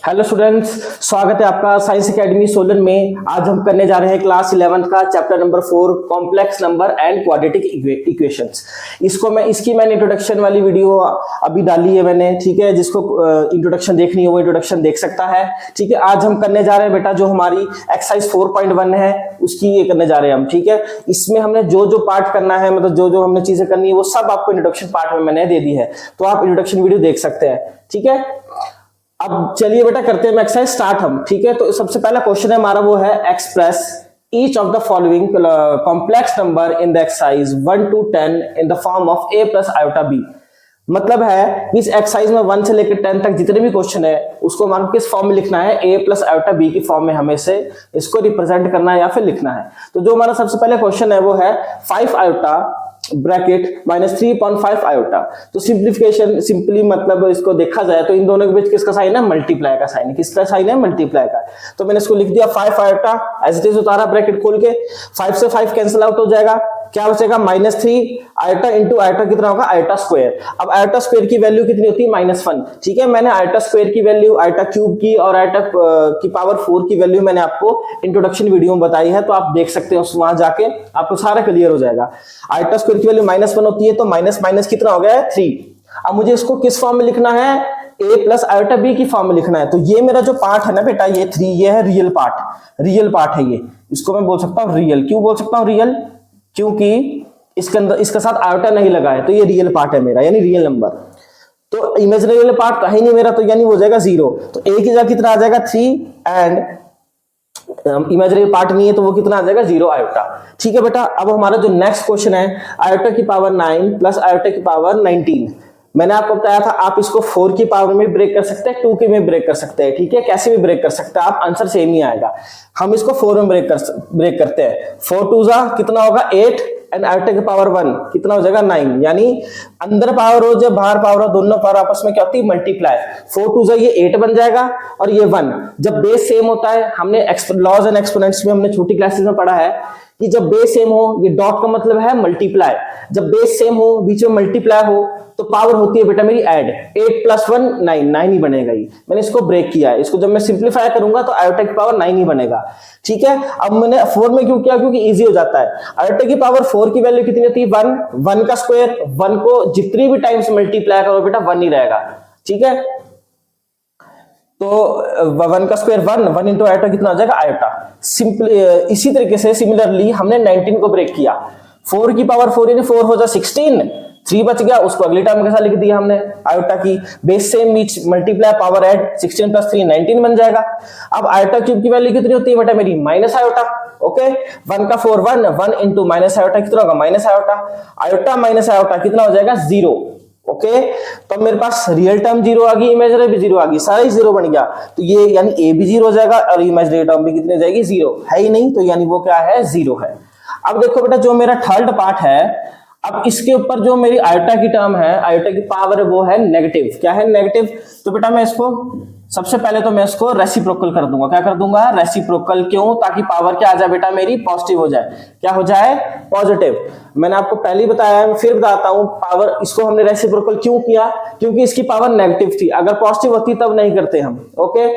Hello students, स्वागत है आपका साइंस एकेडमी सोलन में। आज हम करने जा रहे हैं क्लास 11 का chapter number 4 complex number and quadratic equations. इसकी मैंने इंट्रोडक्शन वाली वीडियो अभी डाली है मैंने, ठीक है। जिसको इंट्रोडक्शन देखनी है वो इंट्रोडक्शन देख सकता है, ठीक है। आज हम करने जा रहे हैं बेटा जो हमारी एक्सरसाइज 4.1 है उसकी ये करने जा रहे हैं हम, ठीक है। इसमें हमने जो जो पार्ट करना है, मतलब जो जो हमने चीजें करनी है वो सब आपको इंट्रोडक्शन पार्ट में मैंने दे दी है, तो आप इंट्रोडक्शन वीडियो देख सकते हैं, ठीक है। अब चलिए बेटा करते हैं एक्सरसाइज स्टार्ट हम, ठीक है। तो सबसे पहला क्वेश्चन है हमारा वो है express each of the following complex number in the exercise 1 to 10 in the form of a plus iota b। मतलब है इस एक्सरसाइज में 1 से लेकर 10 तक जितने भी क्वेश्चन है उसको हमारे किस फॉर्म में लिखना है, a प्लस आयोटा b की फॉर्म में हमें से इसको रिप्रेजेंट करना है या फिर लिखना है। तो जो हमारा सबसे पहले क्वेश्चन है वो है 5 आयोटा ब्रैकेट माइनस 3.5 आयोटा। तो सिंप्लीफिकेशन सिंपली मतलब इसको देखा जाए तो इन दोनों के बीच किसका साइन है, मल्टीप्लाई का साइन है। किसका साइन है, मल्टीप्लाई का। तो मैंने इसको लिख दिया 5 आयोटा, एज इट इज उतारा ब्रैकेट खोल के, 5 से 5 कैंसिल आउट हो जाएगा, क्या बचेगा -3 आयोटा इंटू आयोटा कितना होगा, आयोटा स्क्वायर। अब आयोटा स्क्वायर की वैल्यू कितनी होती है, -1, ठीक है। मैंने आयोटा स्क्वायर की वैल्यू, आयोटा क्यूब की और आयोटा की पावर 4 की वैल्यू मैंने आपको इंट्रोडक्शन वीडियो में बताई है, तो आप देख सकते हो वहां जाके, आपको सारा क्लियर हो जाएगा। आयोटा स्क्वायर की वैल्यू -1 होती है तो माइनस माइनस कितना हो गया है, 3। अब मुझे इसको किस फॉर्म में लिखना है, a प्लस आयोटा b की फॉर्म में लिखना है। तो ये मेरा जो पार्ट है ना बेटा, ये 3, ये है रियल पार्ट है ये। इसको मैं बोल सकता हूँ रियल। क्यों बोल सकता हूँ रियल, क्योंकि इसके अंदर इसके साथ आयोटा नहीं लगा है, तो ये रियल पार्ट है मेरा, यानी रियल नंबर। तो इमेजिनरी वाला पार्ट कहीं नहीं मेरा, तो यानी हो जाएगा 0। तो a की जगह कितना आ जाएगा 3 एंड इमेजिनरी पार्ट नहीं है तो वो कितना आ जाएगा 0 आयोटा, ठीक है बेटा। अब हमारा जो नेक्स्ट क्वेश्चन है आयोटा की पावर 9 प्लस आयोटा की पावर 19। मैंने आपको बताया था आप इसको 4 की पावर में ब्रेक कर सकते हैं, 2 की में ब्रेक कर सकते हैं, ठीक है। कैसे भी ब्रेक कर सकते हैं आप, आंसर सेम ही आएगा। हम इसको 4 में ब्रेक करते हैं। 4 2 जा कितना होगा 8 एंड आयोटा की पावर 1 कितना हो जाएगा 9, यानी अंदर पावर हो जब बाहर पावर हो दोनों पावर आपस में क्या होती है, मल्टीप्लाई। 4 2 जा ये 8 बन जाएगा और ये 1। जब बेस सेम होता है, हमने लॉज एंड एक्सपोनेंट्स में हमने छोटी क्लासेस में पढ़ा है कि जब बेस सेम हो, ये डॉट का मतलब है मल्टीप्लाई। जब बेस सेम हो, बीच में मल्टीप्लाई हो, तो पावर होती है बेटा मेरी ऐड। 8 + 1 9 ही बनेगा ये। मैंने इसको ब्रेक किया है, इसको जब मैं सिंप्लीफाई करूंगा तो आयोटा की पावर 9 ही बनेगा, ठीक है। अब मैंने 4 में क्यों किया, क्योंकि इजी हो जाता है। आयोटा की पावर 4 की वैल्यू कितनी होती है 1 का स्क्वायर, 1 को जितनी भी टाइम्स मल्टीप्लाई करो बेटा 1 ही रहेगा, ठीक है। तो 1 का स्क्वायर 1 इंटू आयोटा कितना हो जाएगा आयोटा। सिंपली इसी तरीके से सिमिलरली हमने 19 को ब्रेक किया। 4 की पावर 4 यानी 4 हो जाए 16, 3 बच गया, उसको अगले टर्म के साथ लिख दिया हमने आयोटा की। बेस सेम बीच मल्टीप्लाई पावर ऐड, 16 + 3 19 बन जाएगा। अब आयोटा क्यूब की वैल्यू कितनी होती है बेटा मेरी, माइनस आयोटा, ओके। 1 का 4 1 इंटू माइनस आयोटा कितना होगा, minus iota. Iota minus iota कितना हो जाएगा 0, ओके। तो मेरे पास रियल टर्म 0 आ गई, इमेजिनरी भी 0 आ गई, सारा ही 0 बन गया। तो ये यानी a भी 0 हो जाएगा और इमेजिनरी टर्म भी कितने जाएगी 0, है ही नहीं, तो यानी वो क्या है 0 है। अब देखो बेटा जो मेरा थर्ड पार्ट है, अब इसके ऊपर जो मेरी आयोटा की टर्म है, आयोटा की पावर वो है नेगेटिव। क्या है नेगेटिव, तो बेटा मैं इसको सबसे पहले तो मैं इसको रेसिप्रोकल कर दूंगा। क्या कर दूंगा, रेसिप्रोकल। क्यों, ताकि पावर क्या आ जाए बेटा मेरी पॉजिटिव हो जाए। क्या हो जाए, पॉजिटिव। मैंने आपको पहले ही बताया है, फिर बताता हूं, पावर इसको हमने रेसिप्रोकल क्यों किया, क्योंकि इसकी पावर नेगेटिव थी। अगर पॉजिटिव होती तब नहीं करते हम, ओके।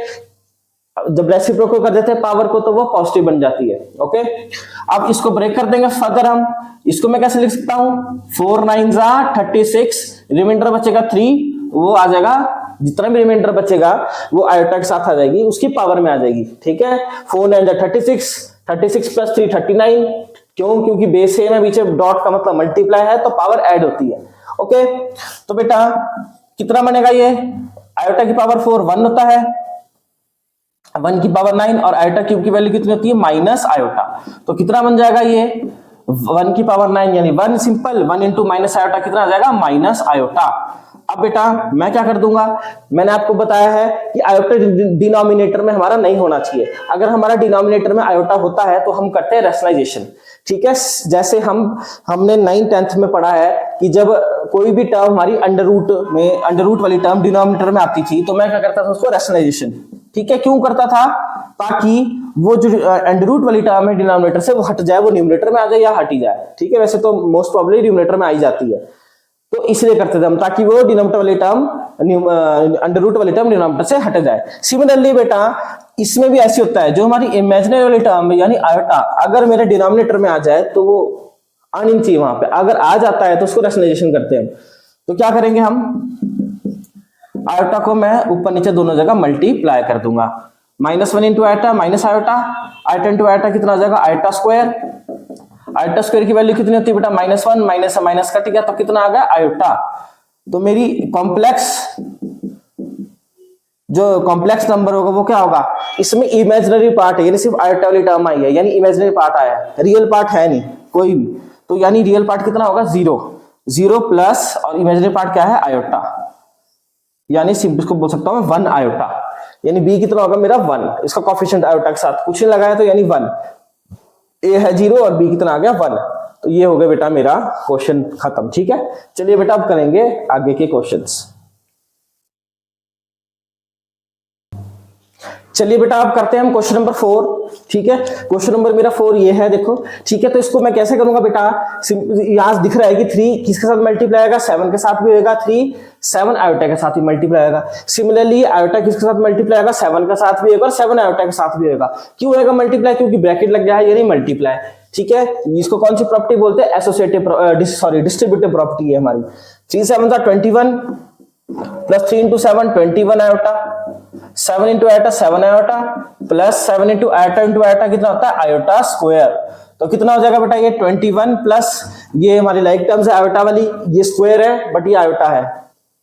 जब रेसिप्रोकल कर देते हैं पावर को तो वो पॉजिटिव बन जाती है, ओके। अब इसको ब्रेक कर देंगे फर्दर हम। इसको मैं कैसे लिख सकता हूं, 4 9 36, रिमाइंडर बचेगा 3, वो आ जाएगा, जितना भी रिमाइंडर बचेगा वो आयोटा के साथ आ जाएगी, उसकी पावर में आ जाएगी, ठीक है। 4 9 36, 36 + 3 39। क्यों, क्योंकि बेस सेम है, पीछे डॉट का मतलब मल्टीप्लाई है, तो पावर ऐड होती है, ओके। तो बेटा कितना बनेगा ये, आयोटा की पावर 4 1 होता है, 1 की पावर 9 और आयोटा क्यूब की वैल्यू कितनी होती है माइनस आयोटा। तो कितना बन जाएगा ये 1 की पावर 9 यानी 1, सिंपल। 1 इंटू माइनस आयोटा कितना आ जाएगा, माइनस आयोटा। अब बेटा मैं क्या कर दूंगा, मैंने आपको बताया है कि आयोटा डिनोमिनेटर में हमारा नहीं होना चाहिए। अगर हमारा डिनोमिनेटर में आयोटा होता है तो हम करते हैं रैशनलाइजेशन, ठीक है। जैसे हमने 9th 10th में पढ़ा है कि जब कोई भी टर्म हमारी अंडर रूट वाली टर्म डिनोमिनेटर में आती थी तो मैं क्या करता था, उसको रैशनलाइजेशन, ठीक है। क्यों करता था, ताकि वो जो अंडर रूट वाली टर्म है डिनोमिनेटर से वो हट जाए, वो न्यूमरेटर में आ जाए या हट ही जाए, ठीक है। वैसे तो मोस्ट प्रोबेबली न्यूमरेटर में आ ही जाती है, तो इसलिए करते थे हम, ताकि वो डिनोमिनेटर वाली टर्म अंडर रूट वाली टर्म डिनोमिनेटर से हट जाए। सिमिलरली बेटा इसमें भी ऐसे होता है, जो हमारी इमेजिनरी वाली टर्म यानी आयोटा अगर मेरे डिनोमिनेटर में आ जाए तो वो आनी चाहिए वहां पे, अगर आ जाता है तो उसको रैशनलाइजेशन करते हैं। तो क्या करेंगे हम, आयोटा को मैं ऊपर नीचे दोनों जगह मल्टीप्लाई कर दूंगा। -1 into iota minus iota, iota into iota कितना आ जाएगा, आयोटा स्क्वायर। आयोटा स्क्वायर की वैल्यू कितनी होती है बेटा, -1, माइनस से माइनस कट गया तो कितना आ गया आयोटा। तो मेरी जो कॉम्प्लेक्स नंबर होगा वो क्या होगा, इसमें इमेजिनरी पार्ट है, यानी सिर्फ आयोटा वाली टर्म आई है, यानी इमेजिनरी पार्ट आया है, रियल पार्ट है नहीं कोई भी। तो यानी रियल पार्ट कितना होगा, 0 प्लस और इमेजिनरी पार्ट क्या है, आयोटा, यानी सिर्फ इसको बोल सकता हूं मैं 1 आयोटा, यानी बी कितना होगा मेरा 1, इसका कोफिशिएंट आयोटा के साथ कुछ नहीं लगाया तो यानी 1, ए है 0 और बी कितना आ गया 1। तो ये हो गया बेटा मेरा क्वेश्चन खत्म। ठीक है, चलिए बेटा अब करेंगे आगे के क्वेश्चंस। चलिए बेटा अब करते हैं हम क्वेश्चन नंबर 4। ठीक है, क्वेश्चन नंबर मेरा 4 ये है, देखो। ठीक है, तो इसको मैं कैसे करूंगा बेटा, यहां दिख रहा है कि 3 किसके साथ मल्टीप्लाई होगा, 7 के साथ भी होगा, 3 7 आयोटा के साथ भी मल्टीप्लाई होगा। सिमिलरली आयोटा किसके साथ मल्टीप्लाई होगा, 7 के साथ भी होगा और 7 आयोटा के साथ भी होगा। क्यों होगा मल्टीप्लाई, क्योंकि ब्रैकेट लग गया है, यानी मल्टीप्लाई। ठीक है, इसको कौन सी प्रॉपर्टी बोलते हैं, डिस्ट्रीब्यूटिव प्रॉपर्टी है हमारी। 3 7 21 plus 3 into 7 21 iota, 7 into iota 7 iota plus 7 into iota कितना होता है, आयोटा स्क्वायर। तो कितना हो जाएगा बेटा, ये 21 प्लस ये हमारी लाइक टर्म्स है आयोटा वाली, ये स्क्वायर है बट ये आयोटा है,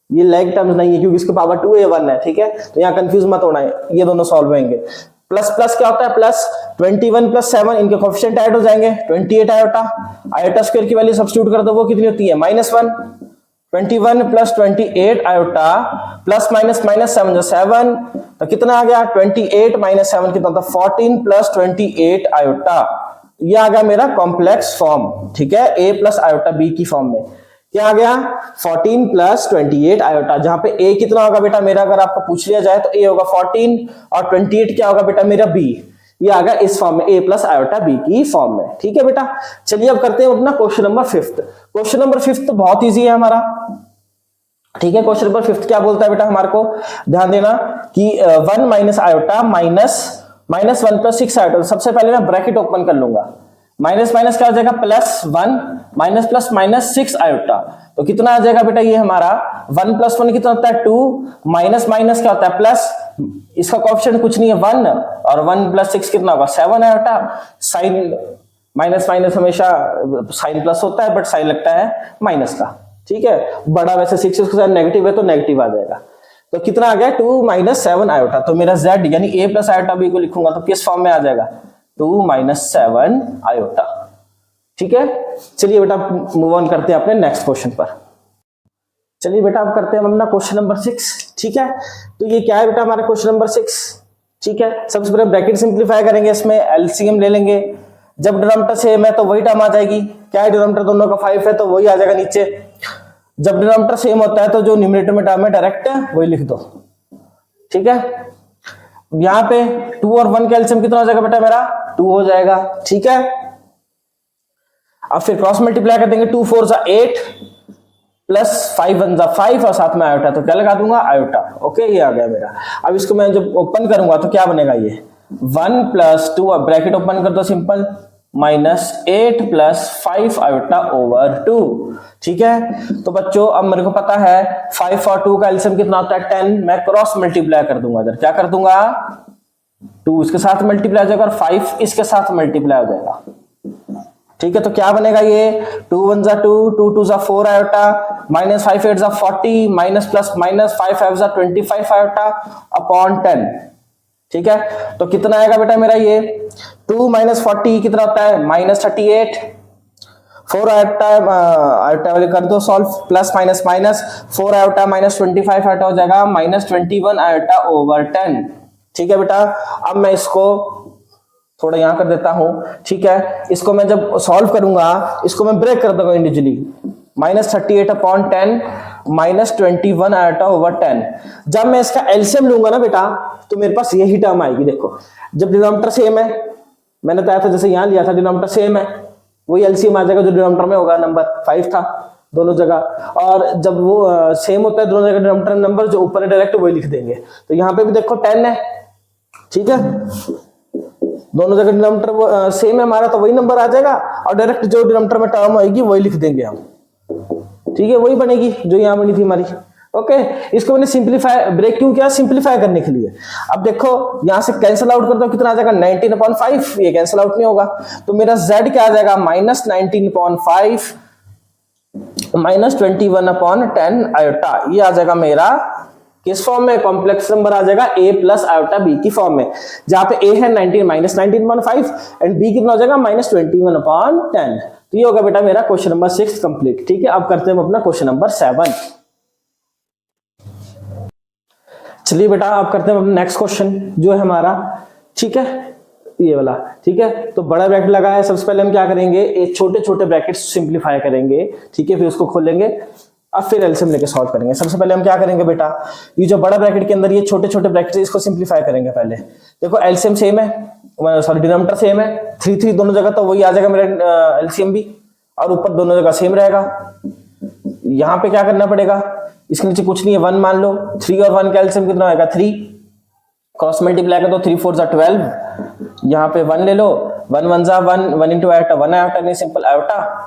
ये लाइक टर्म्स नहीं है क्योंकि इसके पावर 2 है 1 है। ठीक है, तो यहाँ कंफ्यूज मत होना है, ये दोनों सॉल्व होंगे। प्लस प्लस क्या होता है, प्लस 21 प्लस 7 इनके कोएफिशिएंट ऐड हो जाएंगे, 28 आयोटा, आयोटा स्क्वायर की वैल्यू सब्स्टिट्यूट कर दो, वो कितनी होती है -1, 21 plus 28 iota plus minus minus 7 7, तो कितना आ गया 28 माइनस 7 कितना था 14 प्लस 28 आयोटा, ये आ गया मेरा कॉम्प्लेक्स फॉर्म। ठीक है, a प्लस आयोटा b की फॉर्म में क्या आ गया 14 प्लस 28 आयोटा, जहां पे a कितना होगा बेटा मेरा, अगर आपको पूछ लिया जाए तो a होगा 14 और 28 क्या होगा बेटा मेरा b, ये आ गया इस फॉर्म में a प्लस आयोटा b की फॉर्म में। ठीक है बेटा, चलिए अब करते हैं अपना क्वेश्चन नंबर 5। क्वेश्चन नंबर 5 तो बहुत इजी है हमारा। ठीक है, क्वेश्चन नंबर 5 क्या बोलता है बेटा हमारे को, ध्यान देना कि 1 minus iota minus 1 plus 6 iota. सबसे पहले मैं ब्रैकेट ओपन कर लूंगा, माइनस माइनस क्या हो जाएगा +1 माइनस प्लस माइनस 6 आयोटा, तो कितना आ जाएगा बेटा ये हमारा 1 प्लस 1 कितना होता है 2, माइनस माइनस क्या होता है प्लस, इसका कोएफिशिएंट कुछ नहीं है 1 और 1 प्लस 6 कितना होगा 7 आयोटा। साइन माइनस माइनस हमेशा साइन प्लस होता है बट साइन लगता है माइनस का। ठीक है, बड़ा वैसे 6 उसके साथ नेगेटिव है तो नेगेटिव आ जाएगा, तो कितना आ गया 2 माइनस 7 आयोटा। तो मेरा z यानी a प्लस आयोटा b को लिखूंगा तो किस फॉर्म में आ जाएगा 2 माइनस 7 आयोटा। ठीक है, चलिए बेटा मूव ऑन करते हैं अपने नेक्स्ट क्वेश्चन पर। चलिए बेटा अब करते हैं हम अपना क्वेश्चन नंबर 6। ठीक है, तो ये क्या है बेटा हमारा क्वेश्चन नंबर 6। ठीक है, सबसे पहले ब्रैकेट सिंप्लीफाई करेंगे, इसमें एलसीएम ले लेंगे, जब डिनोमिनेटर सेम है तो वही टर्म आ जाएगी, क्या है डिनोमिनेटर दोनों का 5 है तो वही आ जाएगा नीचे। जब डिनोमिनेटर सेम होता है तो जो न्यूमरेटर में टर्म है डायरेक्ट वही लिख दो। ठीक है, यहां पे 2 और 1 का एलसीएम कितना हो जाएगा बेटा मेरा 2 हो जाएगा। ठीक है, अब फिर क्रॉस मल्टीप्लाई कर देंगे, 2 4 जा 8 प्लस 5 1 जा 5 और साथ में आयोटा, तो क्या लगा दूंगा आयोटा। ओके, ये आ गया मेरा। अब इसको मैं जब ओपन करूंगा तो क्या बनेगा ये 1 प्लस 2, अब ब्रैकेट ओपन कर दो simple, minus 8 plus 5 iota over 2। ठीक है, तो बच्चों अब मेरे को पता है 5 और 2 का एलसीएम कितना होता है 10, मैं क्रॉस मल्टीप्लाई कर दूंगा, इधर क्या कर दूंगा 2 इसके साथ मल्टीप्लाई हो जाएगा और 5 इसके साथ मल्टीप्लाई हो जाएगा। ठीक है, तो क्या बनेगा ये 2 1 जा 2, 2 2 जा 4 आयोटा, माइनस 5 8 जा 40, माइनस प्लस माइनस 5 5 जा 25 आयोटा अपॉन 10। ठीक है, तो कितना आएगा बेटा मेरा ये 2 माइनस 40 कितना होता है माइनस 38, 4 आयोटा वाले कर दो solve, plus minus minus 4 iota minus 25 iota हो जाएगा माइनस 21 आयोटा ओवर 10। ठीक है बेटा, अब मैं इसको थोड़ा यहां कर देता हूं। ठीक है, इसको मैं जब सॉल्व करूंगा इसको मैं ब्रेक कर दूंगा individually, minus 38 upon 10 minus 21 iota over 10। जब मैं इसका एलसीएम लूंगा ना बेटा तो मेरे पास यही टर्म आएगी। देखो जब डिनोमिनेटर सेम है, मैंने बताया था जैसे यहां लिया था डिनोमिनेटर सेम है, वही एलसीएम आ जाएगा जो डिनोमिनेटर में होगा, नंबर 5 था दोनों जगह। और जब वो सेम होता है दोनों जगह डिनोमिनेटर नंबर, जो ऊपर है डायरेक्ट वही लिख देंगे। तो यहाँ पे भी देखो 10 है, ठीक है, दोनों जगह डिनोमिनेटर सेम है हमारा, तो वही नंबर आ जाएगा और डायरेक्ट जो डिनोमिनेटर में टर्म आएगी वही लिख देंगे हम, ठीक है, वही बनेगी जो यहाँ बनी थी हमारी। ओके, इसको मैंने सिंपलीफाई ब्रेक क्यों किया, सिंपलीफाई करने के लिए। अब देखो यहां से कैंसिल आउट कर दो, कितना आ जाएगा 19/5, ये कैंसिल आउट नहीं होगा, तो मेरा z क्या आ जाएगा -19/5 -21/10 आयोटा। ये आ जाएगा मेरा किस फॉर्म में, कॉम्प्लेक्स नंबर आ जाएगा a प्लस आयोटा b की फॉर्म में, जहां पे a है 19/5 एंड b कितना हो जाएगा -21/10। तो ये होगा बेटा मेरा क्वेश्चन नंबर 6 कंप्लीट। ठीक है, अब करते हैं हम अपना क्वेश्चन नंबर 7। चलिए बेटा अब करते हैं अपना नेक्स्ट क्वेश्चन जो है हमारा, ठीक है, ये वाला। ठीक है, तो बड़ा ब्रैकेट लगा है, सबसे पहले हम क्या करेंगे, ये छोटे छोटे ब्रैकेट सिंप्लीफाई करेंगे, ठीक है, फिर उसको खोलेंगे, अब फिर एलसीएम लेके सॉल्व करेंगे। सबसे पहले हम क्या करेंगे बेटा, ये जो बड़ा ब्रैकेट के अंदर ये छोटे छोटे ब्रैकेट है, इसको सिंप्लीफाई करेंगे पहले। देखो एलसीएम सेम है, सॉरी डिनोमिनेटर सेम है, 3 दोनों जगह, तो वही आ जाएगा मेरा एलसीएम भी, और ऊपर दोनों जगह सेम रहेगा। यहाँ पे क्या करना पड़ेगा, इसके नीचे कुछ नहीं है, 1 मान लो, 3 और 1 का एलसीएम कितना होगा 3, क्रॉस मल्टीप्लाई कर दो, 3 4 12, यहाँ पे 1 ले लो, 1 1 जा 1, 1 इंटू आयोटा 1 आयोटा, नहीं सिंपल आयोटा,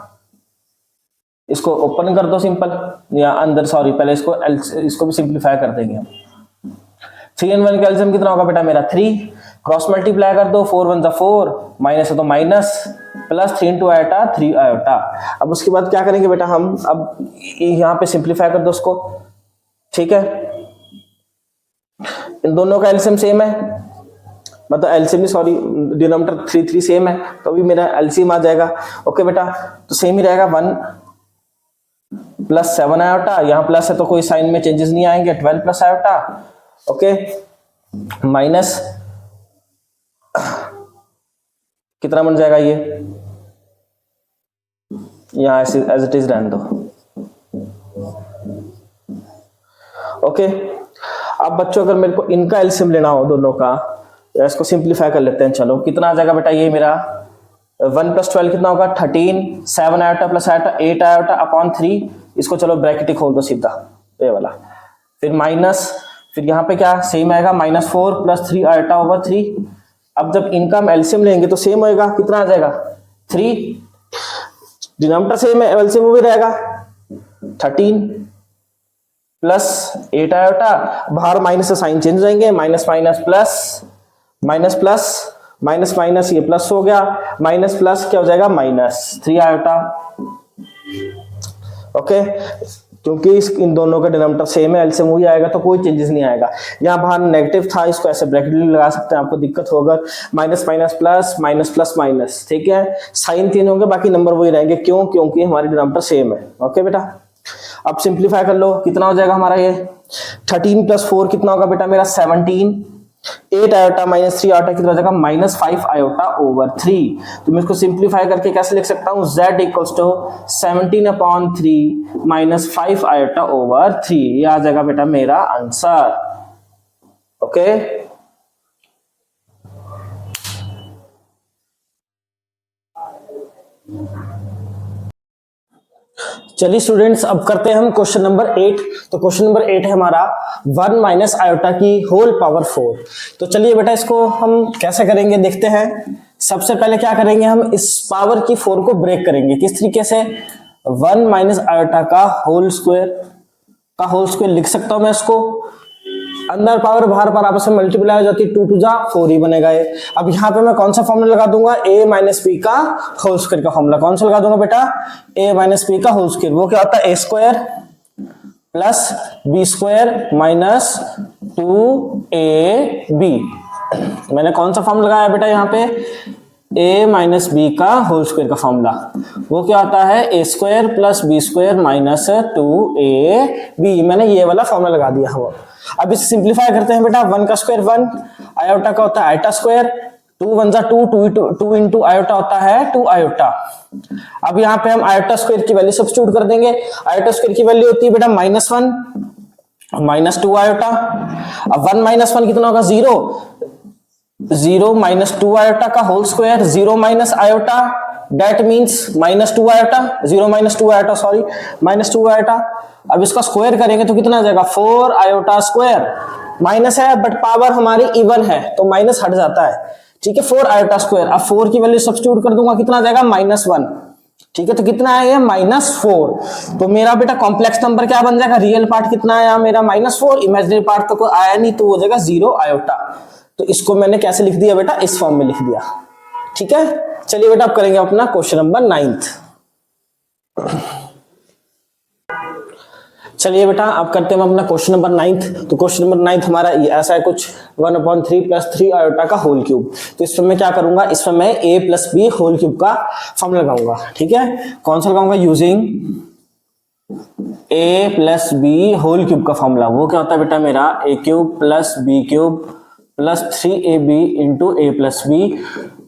इसको ओपन कर दो सिंपल, या अंदर सॉरी पहले इसको भी सिंप्लीफाई कर देंगे हम। 3 और 1 का एलसीएम कितना होगा बेटा मेरा 3, क्रॉस मल्टीप्लाई कर दो, 4 1 जा 4, माइनस है तो minus, plus 3 into iota 3 iota. अब उसके बाद क्या करेंगे बेटा हम, अब यहाँ पे सिंप्लीफाई कर दो उसको, ठीक है, इन दोनों का एलसीएम सेम है, मतलब एलसीएम सॉरी डिनोमिनेटर 3 3 सेम है, तो अभी मेरा एलसीएम आ जाएगा। ओके बेटा, तो सेम ही रहेगा, 1 प्लस 7 आयोटा, यहाँ प्लस है तो कोई साइन में चेंजेस नहीं आएंगे, 12 प्लस आयोटा, ओके, माइनस कितना बन जाएगा ये, यहाँ एज इट इज रहने दो। ओके, अब बच्चों अगर मेरे को इनका एलसीएम लेना हो दोनों का, इसको सिंप्लीफाई कर लेते हैं। चलो कितना आ जाएगा बेटा, ये मेरा 1 + 12 कितना होगा 13, 7 iota plus iota 8 iota upon 3, इसको चलो ब्रैकेट ही खोल दो सीधा ये वाला, फिर माइनस, फिर यहाँ पे क्या सेम आएगा -4 + 3 आयोटा ओवर 3। अब जब इनका हम एलसीएम लेंगे तो सेम होएगा, कितना आ जाएगा 3, डिनोमिनेटर सेम है, एलसीएम भी रहेगा 13 प्लस 8 आयोटा, बाहर माइनस से साइन चेंज हो जाएंगे, minus minus plus, minus plus minus minus, ये प्लस हो गया, माइनस प्लस क्या हो जाएगा -3 आयोटा। ओके, क्योंकि इन दोनों का डिनोमिनेटर सेम है, एलसीएम वही आएगा, तो कोई चेंजेस नहीं आएगा। यहाँ बाहर नेगेटिव था, इसको ऐसे ब्रैकेट लगा सकते हैं, आपको दिक्कत होगा, minus minus plus, minus plus minus, ठीक है, साइन चेंज होंगे, बाकी नंबर वही रहेंगे, क्यों, क्योंकि हमारे डिनोमिनेटर सेम है। ओके बेटा, अब सिंप्लीफाई कर लो, कितना हो जाएगा हमारा ये 13 + 4 कितना होगा बेटा मेरा 17, 8 आयोटा -3 आयोटा कितना हो जाएगा -5 आयोटा ओवर 3। तो मैं इसको सिंप्लीफाई करके कैसे लिख सकता हूँ, z = 17/3 -5 आयोटा ओवर 3, ये आ जाएगा बेटा मेरा आंसर। ओके, चलिए स्टूडेंट्स अब करते हैं हम क्वेश्चन नंबर 8। तो क्वेश्चन नंबर 8 है हमारा 1 - आयोटा की होल पावर 4। तो चलिए बेटा इसको हम कैसे करेंगे देखते हैं। सबसे पहले क्या करेंगे, हम इस पावर की 4 को ब्रेक करेंगे, किस तरीके से, 1 - आयोटा का होल स्क्वायर लिख सकता हूं मैं इसको, अंदर पावर बाहर पर आपस में मल्टीप्लाई हो जाती है, 2 2 जा 4 ही बनेगा ये। अब यहाँ पे मैं कौन सा फॉर्मूला लगा दूंगा, a - b का होल स्क्वायर का फॉर्मूला कौन सा लगा दूंगा बेटा, a - b का होल स्क्वायर, वो क्या होता है a² + b² - 2ab। मैंने कौन सा फॉर्मूला लगाया बेटा यहाँ पे, a - b का होल स्क्वायर का फॉर्मूला, वो क्या होता है a² + b² - 2ab। मैंने ये वाला फॉर्मूला लगा दिया है। अब इसे सिंप्लीफाई करते हैं बेटा, 1 का स्क्वायर 1, आयोटा का होता है आयोटा स्क्वायर, 2 1 जा 2 इंटू आयोटा होता है 2 आयोटा। अब यहाँ पे हम आयोटा स्क्वायर की वैल्यू सब्स्टिट्यूट कर देंगे, आयोटा स्क्वायर की वैल्यू होती है बेटा -1 -2 आयोटा। अब 1 - 1 कितना होगा 0 -2 आयोटा का whole square, 0 - iota that means -2 iota, 0 -2 iota, sorry -2 iota. अब इसका स्क्वायर करेंगे तो कितना आ जाएगा 4 आयोटा स्क्वायर, माइनस है बट पावर हमारी इवन है तो माइनस हट जाता है, ठीक है। 4 आयोटा स्क्वायर, अब 4 की वैल्यू सब्स्टिट्यूट कर दूंगा, कितना आ जाएगा -1, ठीक है। तो कितना है ये -4। तो मेरा बेटा कॉम्प्लेक्स नंबर क्या बन जाएगा, रियल पार्ट कितना आया मेरा -4, इमेजिनरी पार्ट तो कोई आया नहीं तो हो जाएगा 0 आयोटा। तो इसको मैंने कैसे लिख दिया बेटा, इस फॉर्म में लिख दिया, ठीक है। चलिए बेटा अब करेंगे अपना क्वेश्चन नंबर 9। चलिए बेटा अब करते हैं अपना क्वेश्चन नंबर 9। तो क्वेश्चन नंबर 9 हमारा ऐसा है कुछ 1/3 + 3 आयोटा का होल क्यूब। तो इसमें मैं क्या करूंगा, इसमें मैं a + b होल क्यूब का फॉर्मूला लगाऊंगा, ठीक है। कौन सा लगाऊंगा, using a + b whole cube का फॉर्मूला। वो क्या होता है बेटा मेरा a³ + b³ + 3ab × a + b।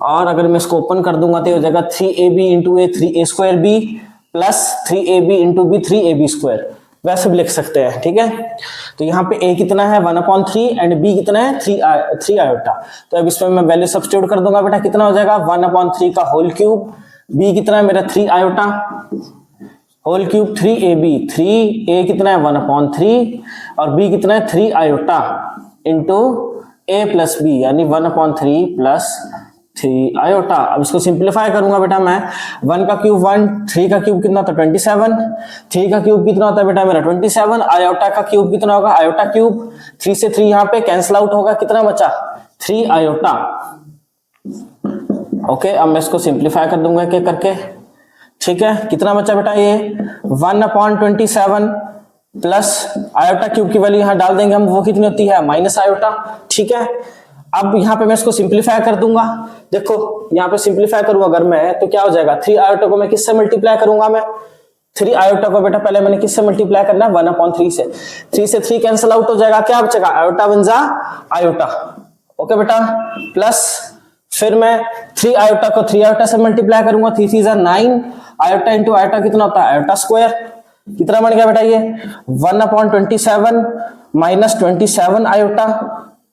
और अगर मैं इसको ओपन कर दूंगा तो हो जाएगा 3ab × a 3a² b + 3ab × b 3ab², वैसे भी लिख सकते हैं, ठीक है। तो यहाँ पे a कितना है 1/3 एंड b कितना है 3 आयोटा। तो अब इसमें मैं वैल्यू सब्स्टिट्यूट कर दूंगा बेटा, कितना हो जाएगा 1/3 का होल क्यूब, b कितना है मेरा 3 iota, whole cube 3ab, 3a कितना है 1/3 और b कितना है 3 आयोटा इंटू a + b यानी 1/3 + 3 आयोटा। अब इसको सिंप्लीफाई करूंगा बेटा मैं, 1 का क्यूब 1, 3 का क्यूब कितना होता है 27, 3 का क्यूब कितना होता है बेटा मेरा 27, आयोटा का क्यूब कितना होगा आयोटा क्यूब, 3 से 3 यहाँ पे कैंसिल आउट होगा, कितना बचा 3 आयोटा। ओके, अब मैं इसको सिंप्लीफाई कर दूंगा क्या करके, ठीक है। कितना बचा बेटा ये 1/27 प्लस आयोटा क्यूब की वैल्यू यहां डाल देंगे हम, वो कितनी होती है माइनस आयोटा, ठीक है। अब यहां पे मैं इसको सिंप्लीफाई कर दूंगा, देखो यहां पे सिंप्लीफाई करूंगा अगर मैं तो क्या हो जाएगा 3 आयोटा को मैं किससे मल्टीप्लाई करूंगा, मैं 3 आयोटा को बेटा पहले मैंने किससे मल्टीप्लाई करना है 1/3 से, 3 से 3 कैंसिल आउट हो जाएगा, क्या बचेगा आयोटा बन जा आयोटा। ओके बेटा, प्लस फिर मैं 3 आयोटा को 3 आयोटा से मल्टीप्लाई करूंगा, 3 3 जा 9, आयोटा इंटू आयोटा कितना होता है आयोटा स्क्वायर, कितना बन गया बेटा ये 1/27 minus 27 iota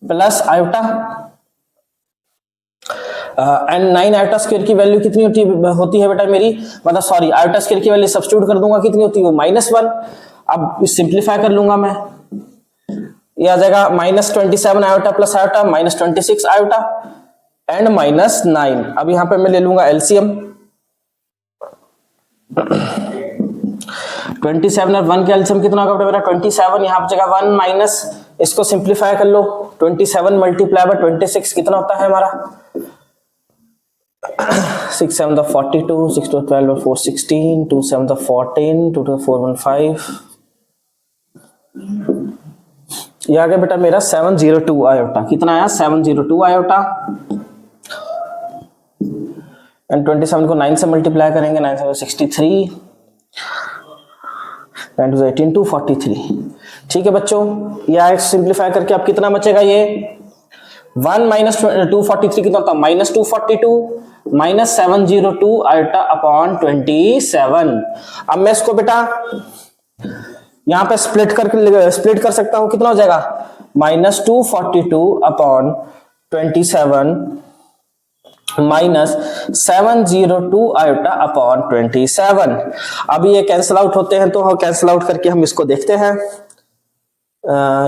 plus iota and 9 iota square की वैल्यू कितनी होती है बेटा मेरी, मतलब सॉरी आयोटा स्क्वायर की वैल्यू सब्स्टिट्यूट कर दूंगा, कितनी होती है -1। अब सिंप्लीफाई कर लूंगा मैं, ये आ जाएगा -27 iota plus iota -26 iota and -9। अब यहां पे मैं ले लूंगा एलसीएम, 27 और 1 का एलसीएम कितना होगा मेरा 27, यहाँ पे जगह 1 माइनस, इसको सिंप्लीफाई कर लो 27 मल्टीप्लाई बाय 26 कितना होता है हमारा 6 7 42, 6 2 12 4 16, 2 7 14, 2 2 4 1 5, ये आ गया बेटा मेरा 702 आयोटा, कितना आया 702 आयोटा एंड 27 को 9 से मल्टीप्लाई करेंगे, 9 से 63, 9 to 18 243, ठीक है बच्चों। यह सिंप्लीफाई करके अब कितना बचेगा ये 1 माइनस 243 कितना होता है -242 माइनस 702 आयोटा अपॉन 27। अब मैं इसको बेटा यहां पे स्प्लिट कर सकता हूं, कितना हो जाएगा -242 अपॉन 27 माइनस 702 आयोटा अपॉन 27। अब ये कैंसिल आउट होते हैं तो कैंसिल आउट करके हम इसको देखते हैं,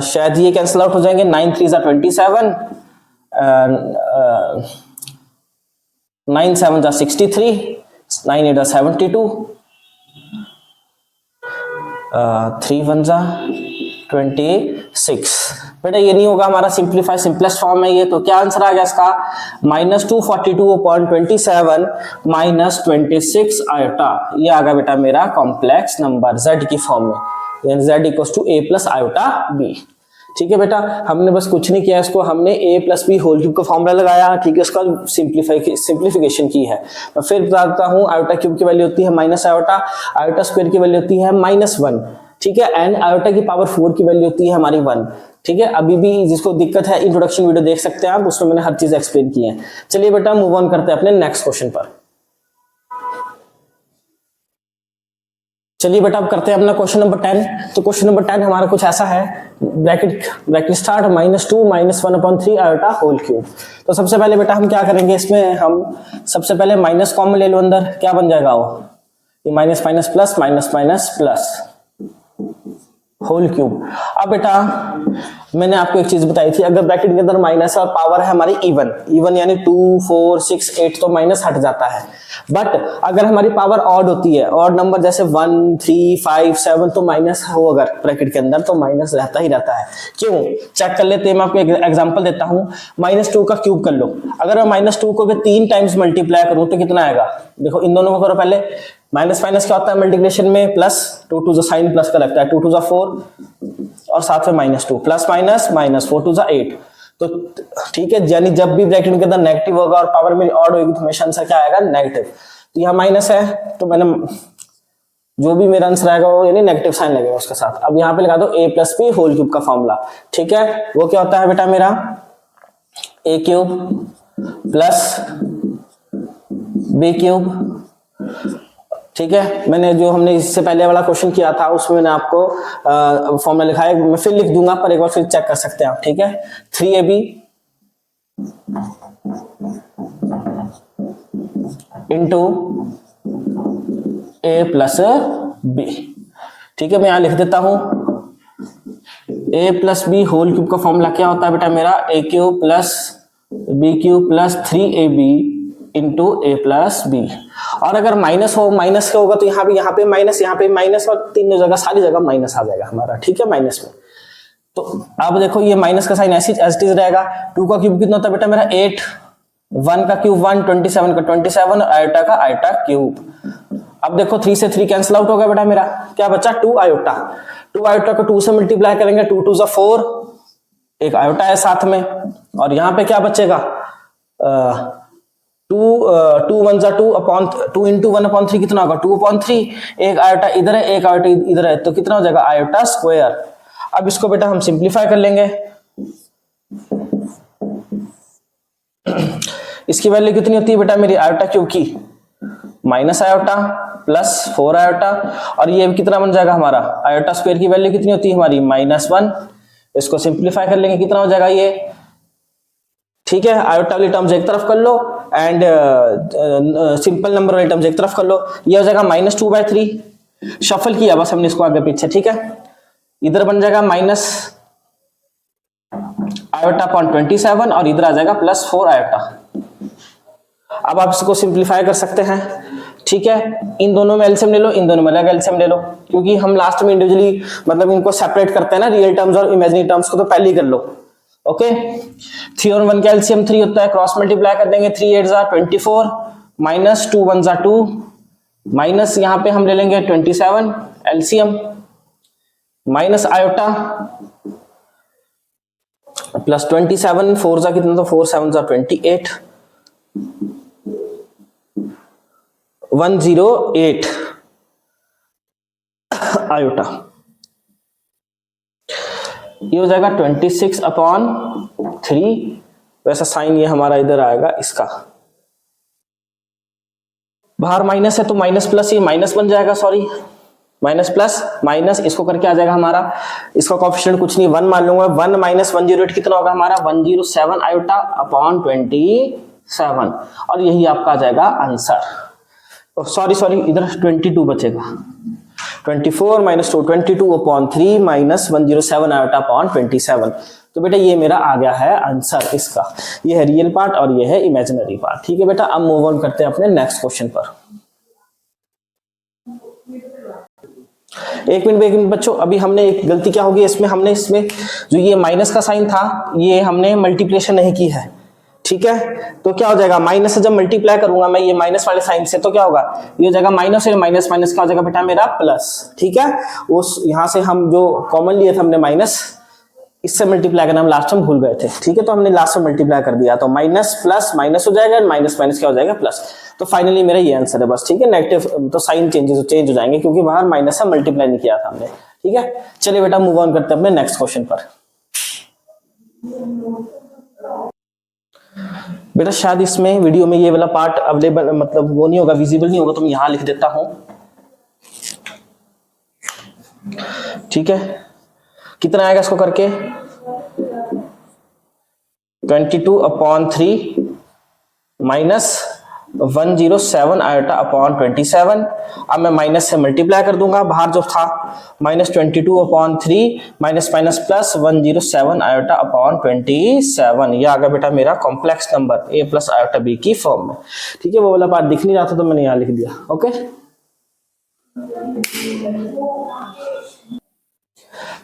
शायद ये कैंसिल आउट हो जाएंगे, 9 3 27, 9 7 63, 9 8 72, 3 1 26। बेटा ये नहीं होगा हमारा, सिंप्लीफाई सिंपलेस्ट फॉर्म है ये, तो क्या आंसर आ गया इसका -242 अपॉन 27 माइनस 26 आयोटा, ये आ गया बेटा मेरा कॉम्प्लेक्स नंबर z की फॉर्म में, z equals to a plus iota b। ठीक है बेटा, हमने बस कुछ नहीं किया, इसको हमने a plus B whole cube का फॉर्मूला लगाया, ठीक है, इसका सिंप्लीफिकेशन की है। मैं फिर बताता हूँ, आयोटा क्यूब की वैल्यू होती है माइनस आयोटा, आयोटा स्क्वायर की वैल्यू होती है -1, ठीक है, एंड आयोटा की पावर 4 की वैल्यू होती है हमारी 1, ठीक है। अभी भी जिसको दिक्कत है इंट्रोडक्शन वीडियो देख सकते हैं आप, उसमें मैंने हर चीज एक्सप्लेन की है। चलिए बेटा मूव ऑन करते हैं अपने नेक्स्ट क्वेश्चन पर। चलिए बेटा अब करते हैं अपना क्वेश्चन नंबर 10। तो क्वेश्चन नंबर 10 हमारा कुछ ऐसा है, bracket start -2 -1/3 iota whole cube. तो सबसे पहले बेटा हम क्या करेंगे, इसमें हम सबसे पहले माइनस कॉमन ले लो अंदर, क्या बन जाएगा वो, ये minus minus plus minus minus plus whole cube. अब बेटा मैंने आपको एक चीज बताई थी, अगर ब्रैकेट के अंदर माइनस और पावर है हमारी इवन यानी 2 4 6 8 तो माइनस हट जाता है। बट अगर हमारी पावर ऑड होती है, ऑड नंबर जैसे 1 3 5 7 तो माइनस हो अगर ब्रैकेट के अंदर तो माइनस रहता ही रहता है। क्यों, चेक कर लेते हैं। मैं आपको एक एग्जांपल देता हूं, -2 का क्यूब कर लो। अगर मैं -2 को 3 टाइम्स मल्टीप्लाई करूं तो कितना आएगा, देखो इन दोनों को करो पहले। माइनस माइनस क्या होता है मल्टीप्लिकेशन में, plus, 2 to the sign plus का लगता है, 2 टू द 4 और साथ में -2 plus minus minus 4 to the 8। तो ठीक है, यानी जब भी ब्रैकेट के अंदर नेगेटिव होगा और पावर में ऑड होगी तो हमेशा आंसर क्या आएगा, नेगेटिव। तो यहाँ माइनस है तो मैंने जो भी मेरा आंसर आएगा वो यानी नेगेटिव साइन लगेगा उसके साथ। अब यहाँ पे लगा दो a + b होल क्यूब का फॉर्मूला। ठीक है, वो क्या होता है बेटा मेरा, a³ प्लस b³। ठीक है, मैंने जो हमने इससे पहले वाला क्वेश्चन किया था उसमें मैंने आपको फॉर्मूला लिखा है, मैं फिर लिख दूंगा पर एक बार फिर चेक कर सकते हैं आप। ठीक है, 3ab इंटू a + b। ठीक है, मैं यहां लिख देता हूं, a + b होल क्यूब का फॉर्मूला क्या होता है बेटा मेरा, a³ plus b³ plus 3ab into a + b। और अगर माइनस क्या होगा तो यहाँ पे माइनस और तीनों जगह सारी जगह माइनस आ जाएगा हमारा। ठीक है, माइनस में। तो अब देखो ये माइनस का साइन ऐसे एज इट इज रहेगा। 2 का क्यूब कितना होता है बेटा मेरा 8, 1 का क्यूब 1, 27 का 27 और आयोटा का आयोटा क्यूब। अब देखो 3 से 3 कैंसिल आउट हो गया बेटा मेरा, क्या बचा 2 आयोटा। 2 आयोटा को 2 से मल्टीप्लाई करेंगे, 2 टू 4, एक आयोटा है साथ में। और यहाँ पे क्या बचेगा, 2 1 जा 2 इंटू 1/3 कितना होगा 2/3। एक आयोटा इधर है एक आयोटा इधर है तो कितना हो जाएगा आयोटा स्क्वायर। अब इसको बेटा हम सिंप्लीफाई कर लेंगे। इसकी वैल्यू कितनी होती है बेटा मेरी आयोटा क्यूब की, माइनस आयोटा प्लस 4 आयोटा और ये कितना बन जाएगा हमारा आयोटा स्क्वायर की वैल्यू कितनी होती है हमारी -1। इसको सिंप्लीफाई कर लेंगे, कितना हो जाएगा ये। ठीक है, आयोटा वाली टर्म्स एक तरफ कर लो एंड सिंपल नंबर वाली टर्म्स एक तरफ कर लो। ये हो जाएगा -2/3। शफल किया बस हमने इसको आगे पीछे। ठीक है, इधर बन जाएगा माइनस आयोटा अपॉन 27 और इधर आ जाएगा +4 आयोटा। अब आप इसको सिंप्लीफाई कर सकते हैं। ठीक है, इन दोनों में एलसीएम ले लो, इन दोनों में अलग एलसीएम ले लो, क्योंकि हम लास्ट में इंडिविजुअली मतलब इनको सेपरेट करते हैं ना, रियल टर्म्स और इमेजिनरी टर्म्स को तो पहले ही कर लो। ओके, 3 और 1 का एलसीएम 3 होता है, क्रॉस मल्टीप्लाई कर देंगे, 3 8 जा 24 माइनस 2 1 जा 2 माइनस यहाँ पे हम ले लेंगे 27 एलसीएम माइनस आयोटा प्लस 27 4 जा कितना तो 4 7 जा 28 108 आयोटा। ये हो जाएगा 26/3। वैसा साइन ये हमारा इधर आएगा इसका, बाहर माइनस है तो माइनस प्लस ये माइनस बन जाएगा, सॉरी माइनस प्लस माइनस इसको करके आ जाएगा हमारा, इसका कोएफिशिएंट कुछ नहीं 1 मान लूंगा। 1 - 108 कितना होगा हमारा 107 आयोटा अपॉन 27 और यही आपका आ जाएगा आंसर। सॉरी इधर 22 बचेगा, 24 - 2 22/3 माइनस 107 आयोटा अपॉन 27। तो बेटा ये मेरा आ गया है आंसर इसका। ये है रियल पार्ट और ये है इमेजिनरी पार्ट। ठीक है बेटा, अब मूव ऑन करते हैं अपने नेक्स्ट क्वेश्चन पर। एक मिनट बच्चों, अभी हमने एक गलती क्या होगी इसमें जो ये माइनस का साइन था ये हमने मल्टीप्लिकेशन नहीं की है। ठीक है, तो क्या हो जाएगा माइनस से जब मल्टीप्लाई करूंगा मैं ये माइनस वाले साइन से तो क्या होगा ये हो जाएगा माइनस और माइनस माइनस क्या हो जाएगा बेटा मेरा प्लस। ठीक है, उस यहां से हम जो कॉमन लिए थे हमने माइनस, इससे मल्टीप्लाई करना हम लास्ट में भूल गए थे। ठीक है, तो हमने लास्ट में मल्टीप्लाई कर दिया तो माइनस प्लस माइनस हो जाएगा, माइनस माइनस क्या हो जाएगा प्लस। तो फाइनली मेरा ये आंसर है बस। ठीक है, नेगेटिव तो साइन चेंज हो जाएंगे क्योंकि बाहर माइनस से मल्टीप्लाई नहीं किया था हमने। ठीक है, चलिए बेटा मूव ऑन करते हैं अपने नेक्स्ट क्वेश्चन पर। बेटा शायद इसमें वीडियो में ये वाला पार्ट अवेलेबल मतलब वो नहीं होगा, विजिबल नहीं होगा, तो मैं यहां लिख देता हूं। ठीक है, कितना आएगा इसको करके 22/3 माइनस 107 आयोटा अपॉन 27। अब मैं माइनस से मल्टीप्लाई कर दूंगा, बाहर जो था -22/3 minus minus plus 107 iota upon 27। ये आ गया बेटा मेरा complex number a plus iota b की फॉर्म में। ठीक है, वो वाला पार्ट दिख नहीं रहा था तो मैंने यहाँ लिख दिया। ओके,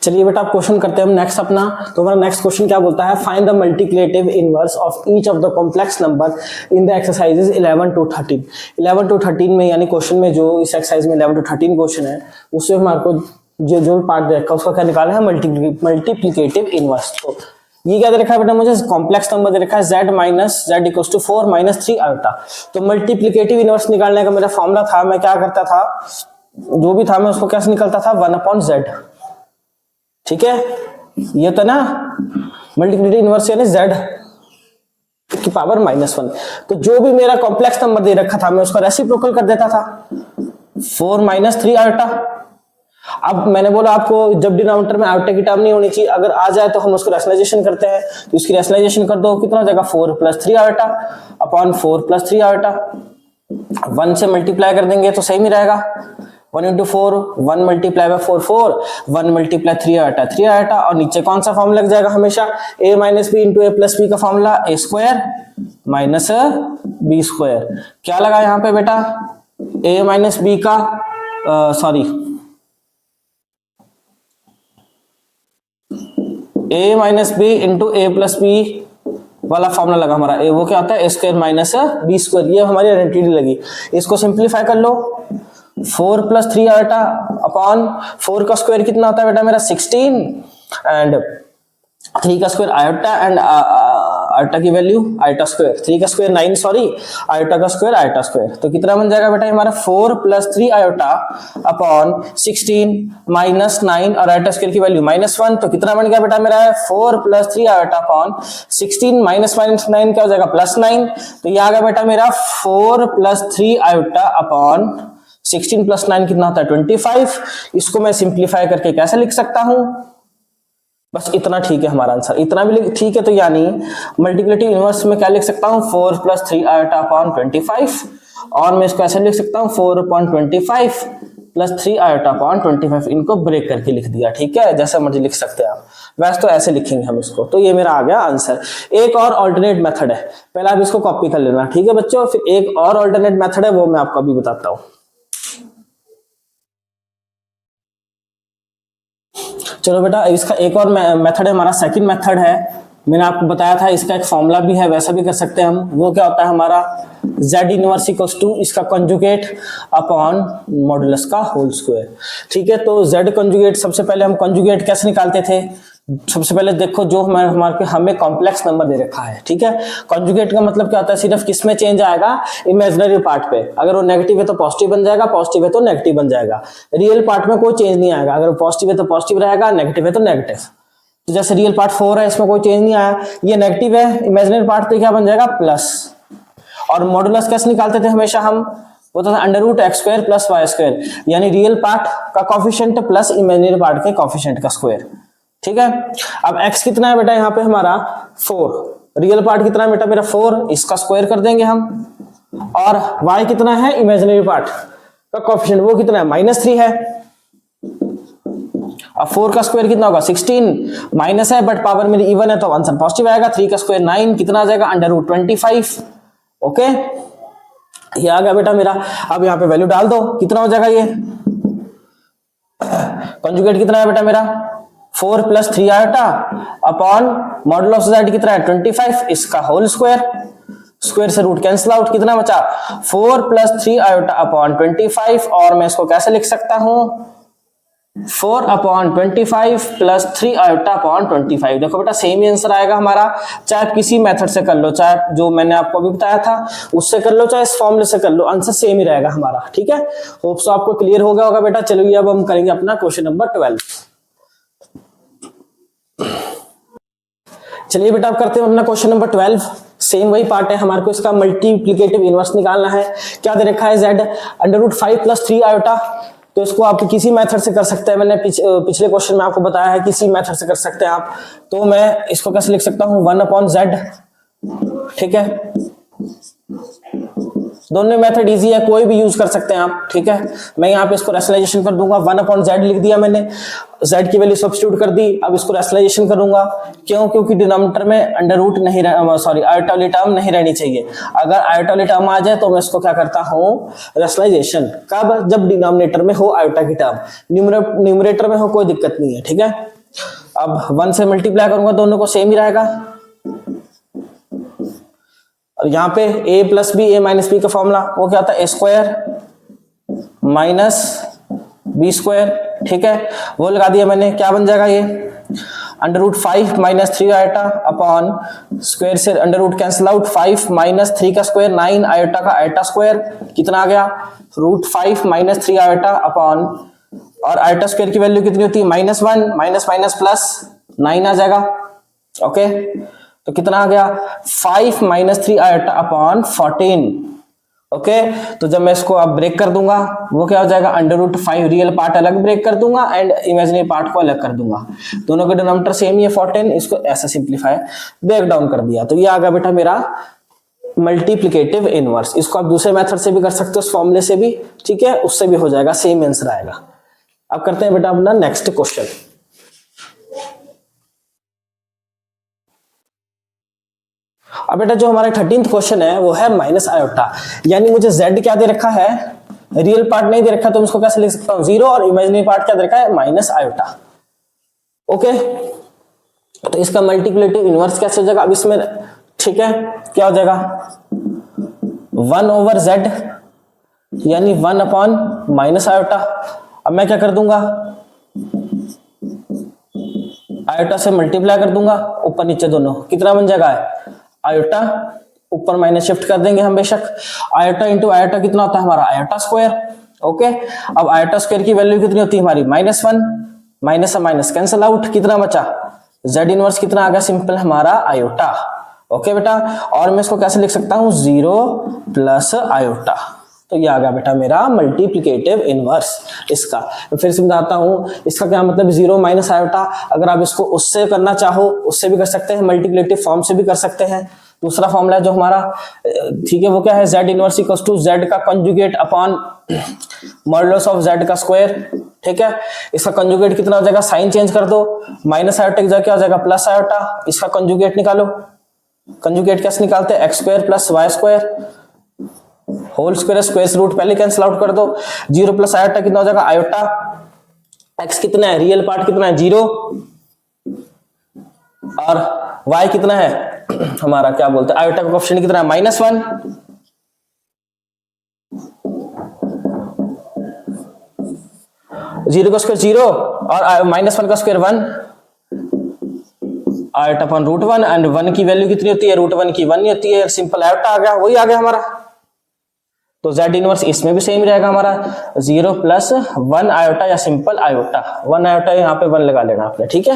चलिए बेटा आप क्वेश्चन करते हैं हम नेक्स्ट अपना। तो हमारा नेक्स्ट क्वेश्चन क्या बोलता है, find the multiplicative inverse of each of the complex number in the exercises 11 to 13। 11 to 13 में यानी क्वेश्चन में जो इस एक्सरसाइज में 11 to 13 क्वेश्चन है उसमें हमारे को जो पार्ट दे रखा है उसका क्या निकालना है, मल्टीप्लिकेटिव इनवर्स। तो ये क्या दे रखा है बेटा, मुझे कॉम्प्लेक्स नंबर दे रखा है z minus z equals to 4 minus 3 iota. तो मल्टीप्लिकेटिव इनवर्स निकालने का मेरा फॉर्मूला था, मैं क्या करता था, जो भी था मैं उसको कैसे निकलता था 1/z। ठीक है, ये तो ना मल्टीप्लिकेटिव इनवर्स यानी z की पावर -1। तो जो भी मेरा कॉम्प्लेक्स नंबर दे रखा था मैं उसका रेसिप्रोकल कर देता था 4 माइनस 3 आयोटा। अब मैंने बोला आपको जब डिनोमिनेटर में आयोटा की टर्म नहीं होनी चाहिए, अगर आ जाए तो हम उसको रैशनलाइजेशन करते हैं। तो इसकी रैशनलाइजेशन कर दो, कितना हो जाएगा 4 + 3 आयोटा अपॉन 4 + 3 आयोटा। 1 से मल्टीप्लाई कर देंगे तो सही में रहेगा 1 × 4, 1 × 4 4, 1 × 3 आयोटा 3 आयोटा। और नीचे कौन सा फॉर्मूला लग जाएगा हमेशा, a - b × a + b का फॉर्मूला a² - b²। क्या लगा यहाँ पे बेटा, a - b का sorry a - b × a + b वाला फॉर्मूला लगा हमारा, वो क्या होता है a² - b²। ये हमारी आइडेंटिटी लगी। इसको सिंप्लीफाई कर लो, 4 + 3 आयोटा अपॉन 4 का स्क्वायर कितना होता है बेटा मेरा 16 एंड 3 का स्क्वायर आयोटा एंड आयोटा की वैल्यू आयोटा स्क्वायर, 3 का स्क्वायर 9 सॉरी आयोटा का स्क्वायर आयोटा स्क्वायर। तो कितना बन जाएगा बेटा हमारा 4 + 3 आयोटा अपॉन 16 माइनस 9 और आयोटा स्क्वायर की वैल्यू -1। तो कितना बन गया बेटा मेरा 4 + 3 आयोटा अपॉन 16 माइनस 9 क्या हो जाएगा +9। तो ये आ गया बेटा मेरा 4 + 3 आयोटा अपॉन 16 + 9 कितना होता है 25। इसको मैं सिंप्लीफाई करके कैसे लिख सकता हूं, बस इतना ठीक है हमारा आंसर, इतना भी ठीक है। तो यानी मल्टीप्लिकेटिव इनवर्स में क्या लिख सकता हूं 4 + 3 आयोटा अपॉन 25, और मैं इसको ऐसे लिख सकता हूं 4/25 + 3 आयोटा अपॉन 25। इनको ब्रेक करके लिख दिया, ठीक है, जैसा मर्जी लिख सकते हैं आप, वैसे तो ऐसे लिखेंगे हम इसको। तो ये मेरा आ गया आंसर। एक और ऑल्टरनेट मेथड है, पहले आप इसको कॉपी कर लेना, ठीक है बच्चों। फिर एक और ऑल्टरनेट मेथड है वो मैं आपको अभी बताता हूं। चलो बेटा, इसका एक और मेथड है, हमारा सेकंड मेथड है। मैंने आपको बताया था इसका एक फॉर्मूला भी है, वैसा भी कर सकते हैं हम। वो क्या होता है हमारा z इनवर्स इक्वल्स टू इसका कंजुगेट अपॉन मॉडुलस का होल स्क्वायर। ठीक है, तो z कंजुगेट, सबसे पहले हम कंजुगेट कैसे निकालते थे, सबसे पहले देखो जो हमें कॉम्प्लेक्स नंबर दे रखा है, ठीक है। कंजुगेट का मतलब क्या होता है, सिर्फ किसमें चेंज आएगा, इमेजिनरी पार्ट पे। अगर वो नेगेटिव है तो पॉजिटिव बन जाएगा, पॉजिटिव है तो नेगेटिव बन जाएगा। रियल पार्ट में कोई चेंज नहीं आएगा, अगर पॉजिटिव है तो पॉजिटिव रहेगा, नेगेटिव है तो नेगेटिव। तो जैसे रियल पार्ट 4 है, इसमें कोई चेंज नहीं आया, ये नेगेटिव है, इमेजिनरी पार्ट तो क्या बन जाएगा प्लस। और मॉडुलस कैसे निकालते थे हमेशा हम, वो तो √x² + y², यानी रियल पार्ट का कॉफिशिएंट प्लस इमेजिनरी पार्ट के कॉफिशिएंट का स्क्वायर। ठीक है, अब x कितना है बेटा यहाँ पे हमारा 4, रियल पार्ट कितना है बेटा मेरा 4, इसका स्क्वायर कर देंगे हम। और y कितना है इमेजिनरी पार्ट का कॉफिशिएंट, वो कितना है -3 है। अब 4 का स्क्वायर कितना होगा 16, माइनस है बट पावर मेरी इवन है तो आंसर पॉजिटिव आएगा। 3 का स्क्वायर 9, कितना आ जाएगा √25। ओके, ये आ गया बेटा मेरा। अब यहाँ पे वैल्यू डाल दो, कितना हो जाएगा ये कंजुगेट कितना है बेटा मेरा 4 + 3 iota upon modulus of z कितना है 25, इसका होल स्क्वायर, स्क्वायर से रूट कैंसिल आउट, कितना बचा 4 + 3 आयोटा अपॉन 25। और मैं इसको कैसे लिख सकता हूं 4/25 + 3 आयोटा अपॉन 25। देखो बेटा सेम ही आंसर आएगा हमारा, चाहे आप किसी मेथड से कर लो, चाहे जो मैंने आपको अभी बताया था उससे कर लो, चाहे इस फॉर्मूले से कर लो, आंसर सेम ही रहेगा हमारा। ठीक है, होप सो आपको क्लियर हो गया होगा बेटा। चलिए अब हम करेंगे अपना क्वेश्चन नंबर 12। चलिए बेटा अब करते हैं अपना क्वेश्चन नंबर 12। सेम वही पार्ट है, हमारे को इसका मल्टीप्लिकेटिव इनवर्स निकालना है। क्या दे रखा है z √5 + 3 आयोटा, तो इसको आप किसी मेथड से कर सकते हैं, मैंने पिछले क्वेश्चन में आपको बताया है किसी मेथड से कर सकते हैं आप। तो मैं इसको कैसे लिख सकता हूं, 1/z, ठीक है। दोनों मेथड इजी है, कोई भी यूज कर सकते हैं आप, ठीक है। मैं यहाँ पे इसको रैशनलाइजेशन कर दूंगा, 1/z लिख दिया मैंने, z की वैल्यू सब्स्टिट्यूट कर दी। अब इसको रैशनलाइजेशन करूंगा, क्यों? क्योंकि डिनोमिनेटर में अंडर रूट नहीं, सॉरी आयोटा वाली टर्म नहीं रहनी चाहिए। अगर आयोटा वाली टर्म आ जाए तो मैं इसको क्या करता हूँ, रैशनलाइजेशन। कब? जब डिनोमिनेटर में हो आयोटा की टर्म, न्यूमरेटर में हो कोई दिक्कत नहीं है, ठीक है। अब 1 से मल्टीप्लाई करूंगा, दोनों को सेम ही रहेगा। और यहाँ पे a plus B, a minus B का फॉर्मूला वो क्या होता है, a square minus B square, ठीक है। वो लगा दिया मैंने, क्या बन जाएगा ये, under root 5 minus 3 iota upon square से under root cancel out, 5 minus 3 का स्क्वायर 9 आयोटा का आयोटा स्क्वायर, कितना आ गया, रूट 5 माइनस 3 आयोटा अपॉन, और आयोटा स्क्वायर की वैल्यू कितनी होती है, -1, माइनस माइनस प्लस 9 आ जाएगा, ओके। तो कितना आ गया, 5 माइनस 3 आयोटा अपॉन 14, ओके। तो जब मैं इसको अब ब्रेक कर दूंगा, वो क्या हो जाएगा, अंडर रूट 5 रियल पार्ट अलग ब्रेक कर दूंगा एंड इमेजिनरी पार्ट को अलग कर दूंगा। दोनों के डिनोमिनेटर सेम ही है 14, इसको ऐसा सिंप्लीफाई ब्रेक डाउन कर दिया। तो ये आ गया बेटा मेरा मल्टीप्लिकेटिव इनवर्स। इसको आप दूसरे मेथड से भी कर सकते हो, उस फॉर्मूले से भी, ठीक है, उससे भी हो जाएगा, सेम आंसर आएगा। अब करते हैं बेटा अपना नेक्स्ट क्वेश्चन। अब बेटा जो हमारा 13th क्वेश्चन है वो है माइनस आयोटा, यानी मुझे z क्या दे रखा है, रियल पार्ट नहीं दे रखा, तो इसको कैसे लिख सकता हूं, 0, और इमेजिनरी पार्ट क्या दे रखा है, माइनस आयोटा, ओके। तो इसका मल्टीप्लिकेटिव इनवर्स कैसे हो जाएगा अब इसमें, ठीक है, क्या हो जाएगा, 1/z यानी 1 अपॉन माइनस आयोटा। अब मैं क्या कर दूंगा, आयोटा से मल्टीप्लाई कर दूंगा, ऊपर नीचे दोनों, कितना बन जाएगा, आयोटा, ऊपर माइनस शिफ्ट कर देंगे हम बेशक, आयोटा इंटू आयोटा कितना होता है हमारा, आयोटा स्क्वायर, ओके। अब आयोटा स्क्वायर की वैल्यू कितनी होती है हमारी, -1, माइनस से माइनस कैंसिल आउट, कितना बचा, z इनवर्स कितना आ गया, सिंपल हमारा आयोटा, ओके बेटा। और मैं इसको कैसे लिख सकता हूं, 0 प्लस आयोटा। तो ये आ गया बेटा मेरा मल्टीप्लिकेटिव इनवर्स इसका। फिर से बताता हूं, इसका क्या मतलब, 0 माइनस आयोटा। अगर आप इसको उससे करना चाहो उससे भी कर सकते हैं, मल्टीप्लिकेटिव फॉर्म से भी कर सकते हैं। दूसरा फॉर्मूला जो हमारा, ठीक है, वो क्या है, z inverse equals to z का conjugate upon modulus of z का स्क्वायर, ठीक है। इसका कंजुगेट कितना हो जाएगा, साइन चेंज कर दो, माइनस आयोटा की जगह क्या हो जाएगा, प्लस आयोटा। इसका कंजुगेट निकालो, कंजुगेट कैसे निकालते हैं, x square plus y square whole square, square root पहले कैंसिल आउट कर दो। 0 प्लस आयोटा कितना हो जाएगा, आयोटा, x कितना है, रियल पार्ट कितना है, 0, और y कितना है हमारा, क्या बोलते हैं, आयोटा का कोएफिशिएंट कितना है, -1, जीरो का स्क्वायर 0 और -1 का स्क्वायर 1, आयोटा अपॉन √1, एंड 1 की वैल्यू कितनी होती है, √1 की 1 नहीं होती है, सिंपल आयोटा आ गया, वही आ गया हमारा। तो z इनवर्स इसमें भी सेम रहेगा हमारा, 0 प्लस 1 आयोटा या सिंपल आयोटा, 1 आयोटा यहाँ पे 1 लगा लेना आपने, ठीक है।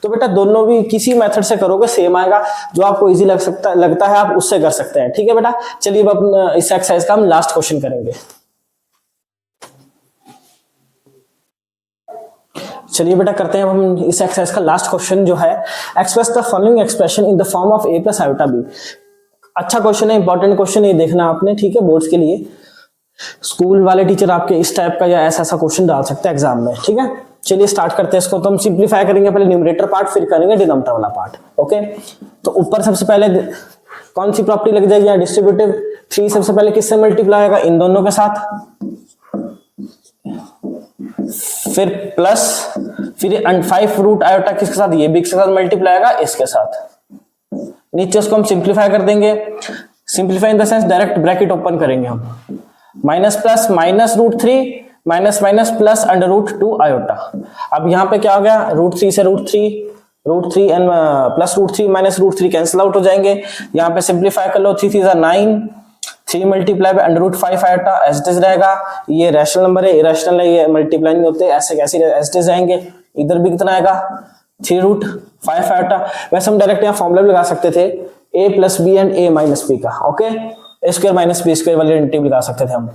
तो बेटा दोनों भी किसी मेथड से करोगे सेम आएगा, जो आपको इजी लगता है आप उससे कर सकते हैं, ठीक है बेटा। चलिए अब अपना इस एक्सरसाइज का हम लास्ट क्वेश्चन करेंगे। चलिए बेटा करते हैं हम इस एक्सरसाइज का लास्ट क्वेश्चन जो है, express the following expression in the form of a plus iota b। अच्छा क्वेश्चन है, इंपॉर्टेंट क्वेश्चन है, देखना आपने, ठीक है, बोर्ड्स के लिए। स्कूल वाले टीचर आपके इस टाइप का या ऐसा क्वेश्चन डाल सकते हैं एग्जाम में, ठीक है। चलिए स्टार्ट करते हैं इसको। तो हम सिंप्लीफाई करेंगे पहले न्यूमरेटर पार्ट, फिर करेंगे डिनोमिनेटर वाला पार्ट, ओके। तो ऊपर सबसे पहले कौन सी प्रॉपर्टी लग जाएगी, डिस्ट्रीब्यूटिव 3 सबसे पहले किससे मल्टीप्लाई होगा, इन दोनों के साथ, फिर प्लस, फिर 5 रूट आयोटा किसके साथ, ये भी इसके साथ मल्टीप्लाई होगा इसके साथ। नीचे उसको हम सिंप्लीफाई कर देंगे, simplify in the sense direct bracket open करेंगे हम, minus plus minus √3 minus minus plus √2 iota. अब यहाँ पे क्या हो गया, √3 से √3 and plus √3 minus √3 cancel out हो जाएंगे। यहाँ पे सिंप्लीफाई कर लो, 3 3 9, 3 multiply by √5 iota, as it is रहेगा। ये रैशनल नंबर है, इरेशनल है, ये मल्टीप्लाई नहीं होते, ऐसे कैसे एज इट इज रहेंगे। इधर भी कितना आएगा, 3√5 आयोटा। वैसे हम डायरेक्ट यहाँ फॉर्मूला लगा सकते थे, a plus B and a minus B का, okay, a square minus B square वाली डेरिवेटिव लगा सकते थे हम,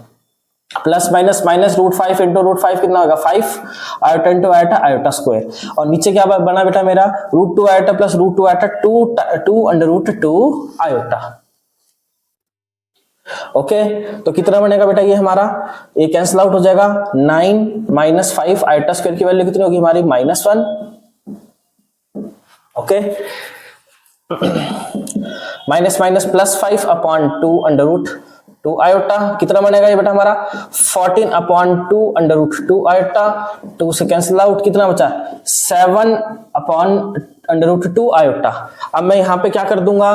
प्लस माइनस माइनस √5 इंटू √5 कितना होगा 5 iota into iota iota square, और नीचे क्या बना बेटा मेरा √2 iota plus √2 iota 2 √2 iota. Okay, तो कितना बनेगा बेटा ये हमारा, ये कैंसिल आउट हो जाएगा, 9 माइनस 5 आयोटा स्क्वायर की वैल्यू कितनी होगी हमारी -1। Okay, minus minus plus 5 upon 2 √2 iota, कितना बनेगा ये बेटा हमारा 14 अपॉन 2 √2 आयोटा, 2 से कैंसिल आउट, कितना बचा 7 अपॉन √2 आयोटा। अब मैं यहाँ पे क्या कर दूंगा,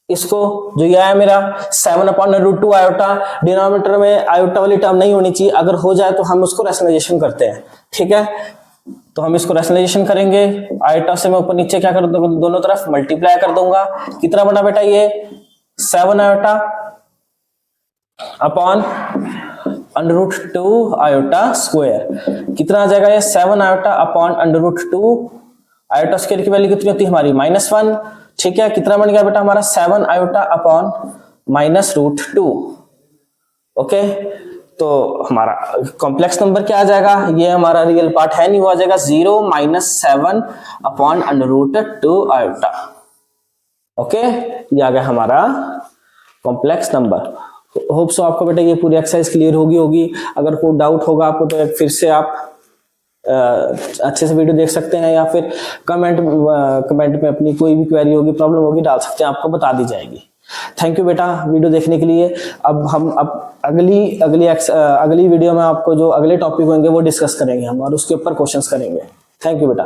इसको जो ये आया मेरा 7 अपॉन √2 आयोटा, डिनोमिनेटर में आयोटा वाली टर्म नहीं होनी चाहिए, अगर हो जाए तो हम उसको रैशनलाइजेशन करते हैं, ठीक है। तो हम इसको रैशनलाइजेशन करेंगे, आयोटा से मैं ऊपर नीचे क्या कर दूंगा, दोनों तरफ मल्टीप्लाई कर दूंगा, कितना बना बेटा ये 7 आयोटा अपॉन √2 आयोटा स्क्वायर, कितना आ जाएगा ये 7 आयोटा अपॉन √2 आयोटा स्क्वायर की वैल्यू कितनी होती है हमारी -1, ठीक है। कितना बन गया बेटा हमारा 7 आयोटा अपॉन -√2। ओके, तो हमारा कॉम्प्लेक्स नंबर क्या आ जाएगा, ये हमारा रियल पार्ट है नहीं, वो आ जाएगा 0 - 7 अपॉन √2 आयोटा। ओके, ये आ गया हमारा कॉम्प्लेक्स नंबर। होप सो आपको बेटा ये पूरी एक्सरसाइज क्लियर होगी। अगर कोई डाउट होगा आपको तो फिर से आप अच्छे से वीडियो देख सकते हैं, या फिर कमेंट में अपनी कोई भी क्वेरी होगी, प्रॉब्लम होगी, डाल सकते हैं, आपको बता दी जाएगी। थैंक यू बेटा वीडियो देखने के लिए। अब हम अगली वीडियो में आपको जो अगले टॉपिक होंगे वो डिस्कस करेंगे हम, और उसके ऊपर क्वेश्चंस करेंगे। थैंक यू बेटा।